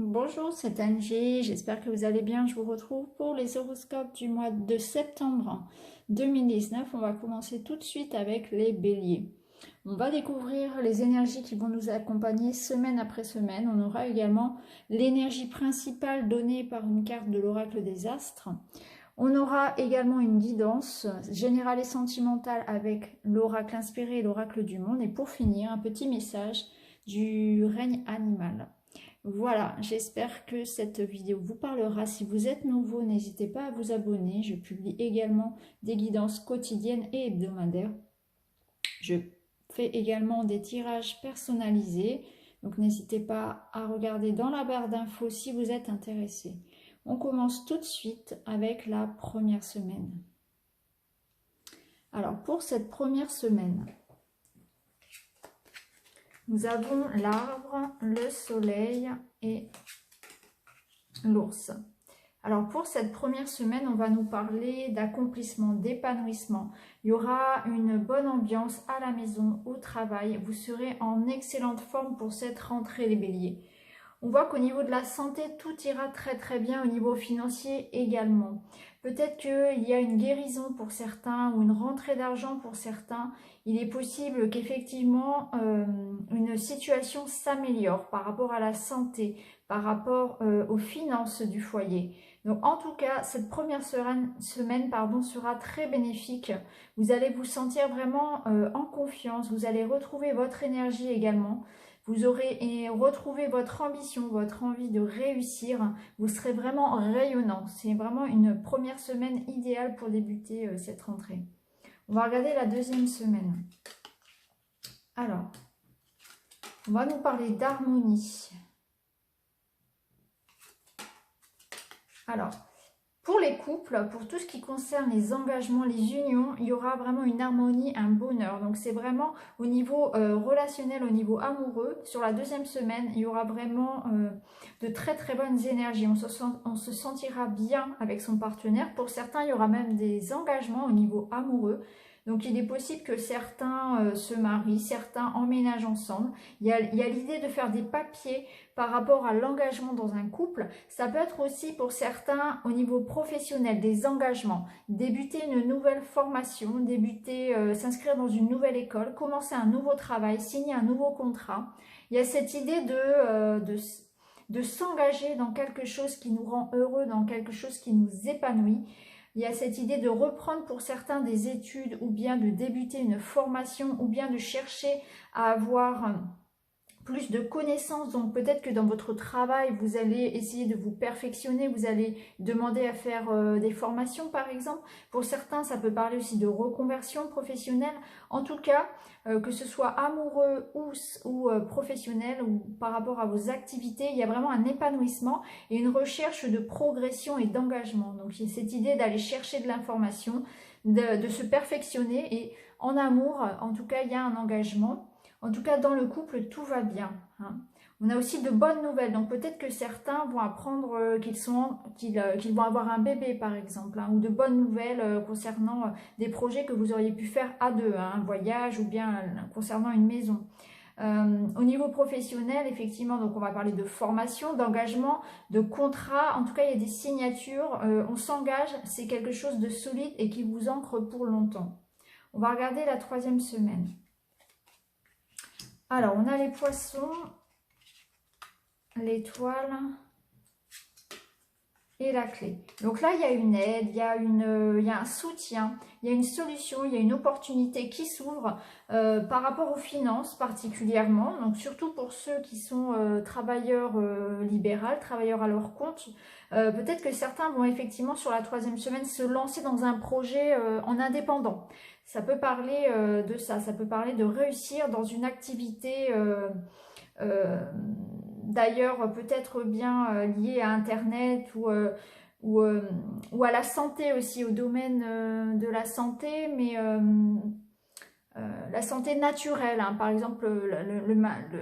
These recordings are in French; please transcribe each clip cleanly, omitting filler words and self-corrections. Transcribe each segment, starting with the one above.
Bonjour, c'est Angie, j'espère que vous allez bien. Je vous retrouve pour les horoscopes du mois de septembre 2019. On va commencer tout de suite avec les béliers. On va découvrir les énergies qui vont nous accompagner semaine après semaine. On aura également l'énergie principale donnée par une carte de l'oracle des astres. On aura également une guidance générale et sentimentale avec l'oracle inspiré et l'oracle du monde. Et pour finir, un petit message du règne animal. Voilà, j'espère que cette vidéo vous parlera. Si vous êtes nouveau, n'hésitez pas à vous abonner. Je publie également des guidances quotidiennes et hebdomadaires. Je fais également des tirages personnalisés. Donc n'hésitez pas à regarder dans la barre d'infos si vous êtes intéressé. On commence tout de suite avec la première semaine. Alors pour cette première semaine, nous avons l'arbre, le soleil et l'ours. Alors pour cette première semaine, on va nous parler d'accomplissement, d'épanouissement. Il y aura une bonne ambiance à la maison, au travail. Vous serez en excellente forme pour cette rentrée les béliers. On voit qu'au niveau de la santé, tout ira très bien, au niveau financier également. Peut-être qu'il y a une guérison pour certains ou une rentrée d'argent pour certains. Il est possible qu'effectivement une situation s'améliore par rapport à la santé, par rapport aux finances du foyer. Donc en tout cas, cette première semaine sera très bénéfique. Vous allez vous sentir vraiment en confiance, vous allez retrouver votre énergie également. Vous aurez retrouvé votre ambition, votre envie de réussir. Vous serez vraiment rayonnant. C'est vraiment une première semaine idéale pour débuter cette rentrée. On va regarder la deuxième semaine. Alors, on va nous parler d'harmonie. Alors, pour les couples, pour tout ce qui concerne les engagements, les unions, il y aura vraiment une harmonie, un bonheur. Donc c'est vraiment au niveau relationnel, au niveau amoureux. Sur la deuxième semaine, il y aura vraiment de très bonnes énergies. On se sentira bien avec son partenaire. Pour certains, il y aura même des engagements au niveau amoureux. Donc il est possible que certains se marient, certains emménagent ensemble. Il y a l'idée de faire des papiers par rapport à l'engagement dans un couple. Ça peut être aussi pour certains au niveau professionnel, des engagements, débuter une nouvelle formation, s'inscrire dans une nouvelle école, commencer un nouveau travail, signer un nouveau contrat. Il y a cette idée de s'engager dans quelque chose qui nous rend heureux, dans quelque chose qui nous épanouit. Il y a cette idée de reprendre pour certains des études ou bien de débuter une formation ou bien de chercher à avoir plus de connaissances. Donc peut-être que dans votre travail, vous allez essayer de vous perfectionner, vous allez demander à faire des formations par exemple. Pour certains, ça peut parler aussi de reconversion professionnelle. En tout cas, que ce soit amoureux ou professionnel ou par rapport à vos activités, il y a vraiment un épanouissement et une recherche de progression et d'engagement. Donc il y a cette idée d'aller chercher de l'information, de se perfectionner et en amour, en tout cas, il y a un engagement. En tout cas, dans le couple, tout va bien. On a aussi de bonnes nouvelles. Donc, peut-être que certains vont apprendre qu'ils vont avoir un bébé, par exemple. Ou de bonnes nouvelles concernant des projets que vous auriez pu faire à deux. Un voyage ou bien concernant une maison. Au niveau professionnel, effectivement, donc on va parler de formation, d'engagement, de contrat. En tout cas, il y a des signatures. On s'engage. C'est quelque chose de solide et qui vous ancre pour longtemps. On va regarder la troisième semaine. Alors, on a les poissons, l'étoile et la clé. Donc là, il y a une aide, il y a un soutien, il y a une solution, il y a une opportunité qui s'ouvre par rapport aux finances particulièrement. Donc surtout pour ceux qui sont travailleurs libéraux, travailleurs à leur compte. Peut-être que certains vont effectivement sur la troisième semaine se lancer dans un projet en indépendant. Ça peut parler de ça, ça peut parler de réussir dans une activité d'ailleurs peut-être bien liée à Internet ou à la santé aussi, au domaine de la santé, mais la santé naturelle, hein. Par exemple,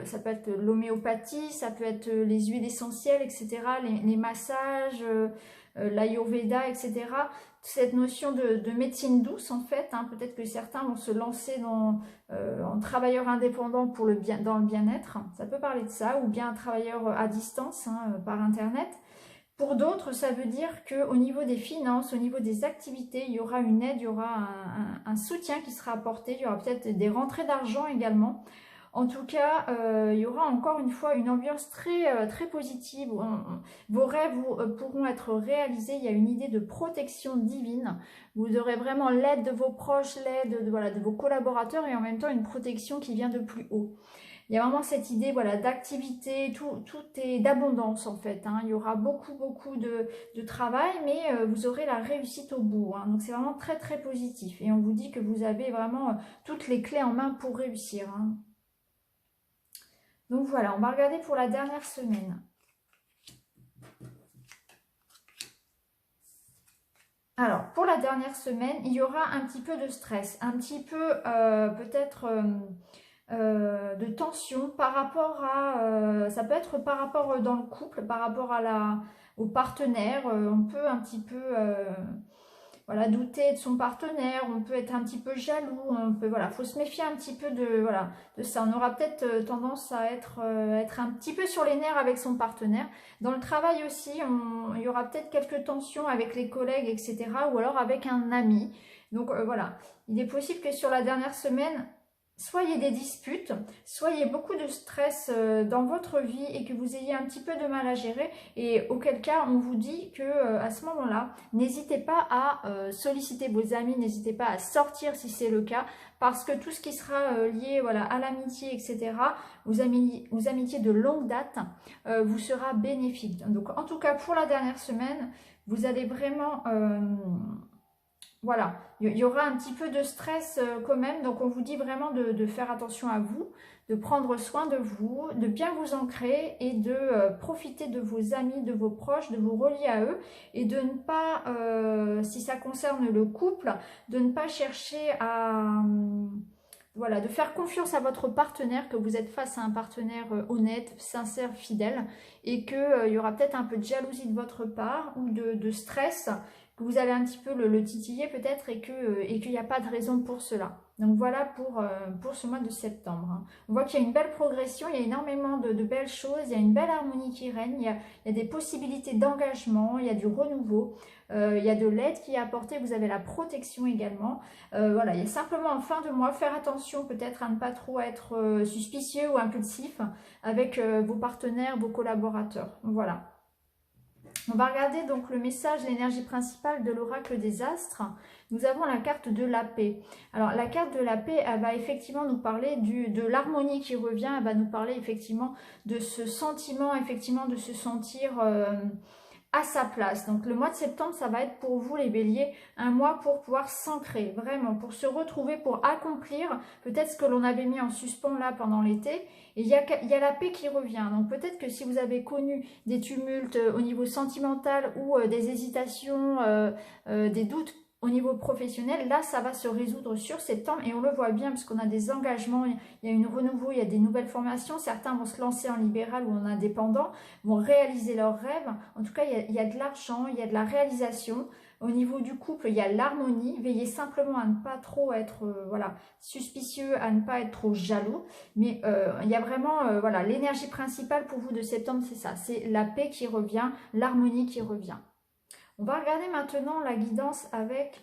ça peut être l'homéopathie, ça peut être les huiles essentielles, etc., les massages, l'ayurveda, etc. cette notion de médecine douce en fait. Hein. Peut-être que certains vont se lancer en travailleur indépendant pour dans le bien-être. Ça peut parler de ça, ou bien un travailleur à distance hein, par internet. Pour d'autres, ça veut dire qu'au niveau des finances, au niveau des activités, il y aura une aide, il y aura un soutien qui sera apporté, il y aura peut-être des rentrées d'argent également. En tout cas, il y aura encore une fois une ambiance très positive. Vos rêves pourront être réalisés. Il y a une idée de protection divine. Vous aurez vraiment l'aide de vos proches, l'aide voilà, de vos collaborateurs et en même temps une protection qui vient de plus haut. Il y a vraiment cette idée voilà, d'activité, tout est d'abondance en fait. Hein. Il y aura beaucoup de travail, mais vous aurez la réussite au bout. Hein. Donc c'est vraiment très positif. Et on vous dit que vous avez vraiment toutes les clés en main pour réussir. Hein. Donc voilà, on va regarder pour la dernière semaine. Alors, pour la dernière semaine, il y aura un petit peu de stress, un petit peu peut-être de tension par rapport à... ça peut être par rapport dans le couple, par rapport au partenaire. On peut un petit peu... voilà, douter de son partenaire, on peut être un petit peu jaloux, voilà, faut se méfier un petit peu de ça. On aura peut-être tendance à être un petit peu sur les nerfs avec son partenaire. Dans le travail aussi, il y aura peut-être quelques tensions avec les collègues, etc. ou alors avec un ami. Donc voilà, il est possible que sur la dernière semaine, soit il y ait des disputes, soit il y ait beaucoup de stress dans votre vie et que vous ayez un petit peu de mal à gérer, et auquel cas on vous dit que à ce moment-là, n'hésitez pas à solliciter vos amis, n'hésitez pas à sortir si c'est le cas, parce que tout ce qui sera lié voilà, à l'amitié, etc., aux amitiés de longue date, vous sera bénéfique. Donc en tout cas pour la dernière semaine, vous allez vraiment... voilà, il y aura un petit peu de stress quand même, donc on vous dit vraiment de faire attention à vous, de prendre soin de vous, de bien vous ancrer et de profiter de vos amis, de vos proches, de vous relier à eux et de ne pas, si ça concerne le couple, de ne pas chercher à... voilà, de faire confiance à votre partenaire, que vous êtes face à un partenaire honnête, sincère, fidèle, et qu'il y aura peut-être un peu de jalousie de votre part ou de stress, que vous allez un petit peu le titiller peut-être et qu'il n'y a pas de raison pour cela. Donc voilà pour ce mois de septembre. Hein. On voit qu'il y a une belle progression, il y a énormément de belles choses, il y a une belle harmonie qui règne, il y a des possibilités d'engagement, il y a du renouveau, il y a de l'aide qui est apportée, vous avez la protection également. Voilà, il y a simplement en fin de mois, faire attention peut-être à ne pas trop être suspicieux ou impulsif avec vos partenaires, vos collaborateurs. Voilà. On va regarder donc le message, l'énergie principale de l'oracle des astres. Nous avons la carte de la paix. Alors la carte de la paix, elle va effectivement nous parler de l'harmonie qui revient. Elle va nous parler effectivement de ce sentiment, effectivement de se sentir à sa place. Donc le mois de septembre, ça va être pour vous les béliers, un mois pour pouvoir s'ancrer, vraiment, pour se retrouver, pour accomplir peut-être ce que l'on avait mis en suspens là pendant l'été. Et il y a la paix qui revient. Donc peut-être que si vous avez connu des tumultes au niveau sentimental ou des hésitations, des doutes au niveau professionnel, là ça va se résoudre sur septembre et on le voit bien parce qu'on a des engagements, il y a une renouveau, il y a des nouvelles formations, certains vont se lancer en libéral ou en indépendant, vont réaliser leurs rêves. En tout cas il y a de l'argent, il y a de la réalisation. Au niveau du couple, il y a l'harmonie. Veillez simplement à ne pas trop être voilà, suspicieux, à ne pas être trop jaloux. Mais il y a vraiment voilà, l'énergie principale pour vous de septembre, c'est ça. C'est la paix qui revient, l'harmonie qui revient. On va regarder maintenant la guidance avec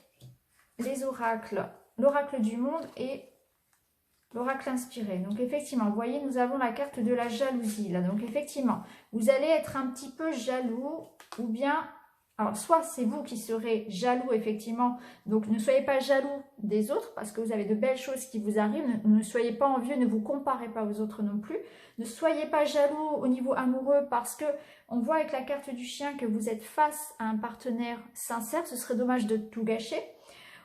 les oracles. L'oracle du monde et l'oracle inspiré. Donc effectivement, vous voyez, nous avons la carte de la jalousie là. Donc effectivement, vous allez être un petit peu jaloux ou bien... Alors, soit c'est vous qui serez jaloux, effectivement, donc ne soyez pas jaloux des autres parce que vous avez de belles choses qui vous arrivent, ne soyez pas envieux, ne vous comparez pas aux autres non plus, ne soyez pas jaloux au niveau amoureux parce que on voit avec la carte du chien que vous êtes face à un partenaire sincère, ce serait dommage de tout gâcher.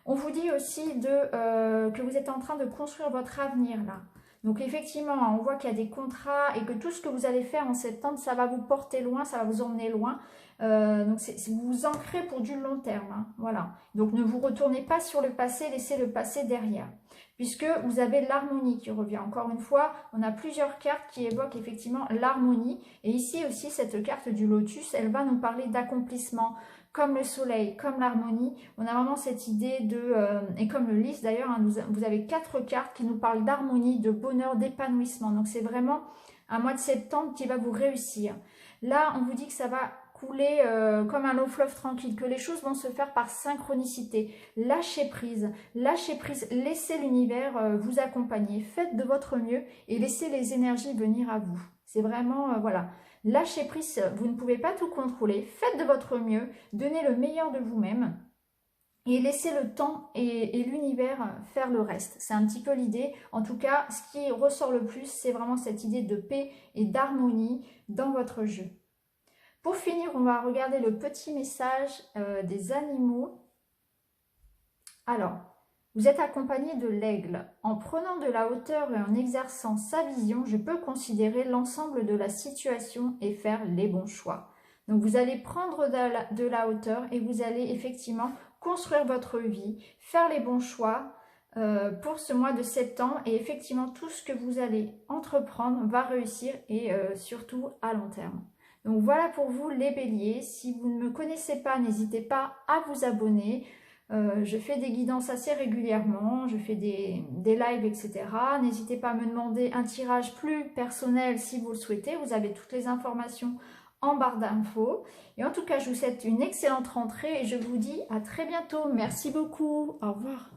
On vous dit aussi que vous êtes en train de construire votre avenir là. Donc effectivement, on voit qu'il y a des contrats et que tout ce que vous allez faire en septembre, ça va vous porter loin, ça va vous emmener loin. Donc vous vous ancrez pour du long terme. Hein, voilà. Donc ne vous retournez pas sur le passé, laissez le passé derrière. Puisque vous avez l'harmonie qui revient. Encore une fois, on a plusieurs cartes qui évoquent effectivement l'harmonie. Et ici aussi, cette carte du lotus, elle va nous parler d'accomplissement, comme le soleil, comme l'harmonie. On a vraiment cette idée de, et comme le lys d'ailleurs, hein, vous avez 4 cartes qui nous parlent d'harmonie, de bonheur, d'épanouissement. Donc c'est vraiment un mois de septembre qui va vous réussir. Là, on vous dit que ça va couler comme un long fleuve tranquille, que les choses vont se faire par synchronicité. Lâchez prise, laissez l'univers vous accompagner, faites de votre mieux et laissez les énergies venir à vous. C'est vraiment, voilà, lâchez prise, vous ne pouvez pas tout contrôler, faites de votre mieux, donnez le meilleur de vous-même et laissez le temps et l'univers faire le reste. C'est un petit peu l'idée. En tout cas, ce qui ressort le plus, c'est vraiment cette idée de paix et d'harmonie dans votre jeu. Pour finir, on va regarder le petit message des animaux. Alors, vous êtes accompagné de l'aigle. En prenant de la hauteur et en exerçant sa vision, je peux considérer l'ensemble de la situation et faire les bons choix. Donc, vous allez prendre de la hauteur et vous allez effectivement construire votre vie, faire les bons choix pour ce mois de septembre. Et effectivement, tout ce que vous allez entreprendre va réussir et surtout à long terme. Donc voilà pour vous les béliers. Si vous ne me connaissez pas, n'hésitez pas à vous abonner. Je fais des guidances assez régulièrement, je fais des lives, etc. N'hésitez pas à me demander un tirage plus personnel si vous le souhaitez. Vous avez toutes les informations en barre d'infos. Et en tout cas, je vous souhaite une excellente rentrée et je vous dis à très bientôt. Merci beaucoup. Au revoir.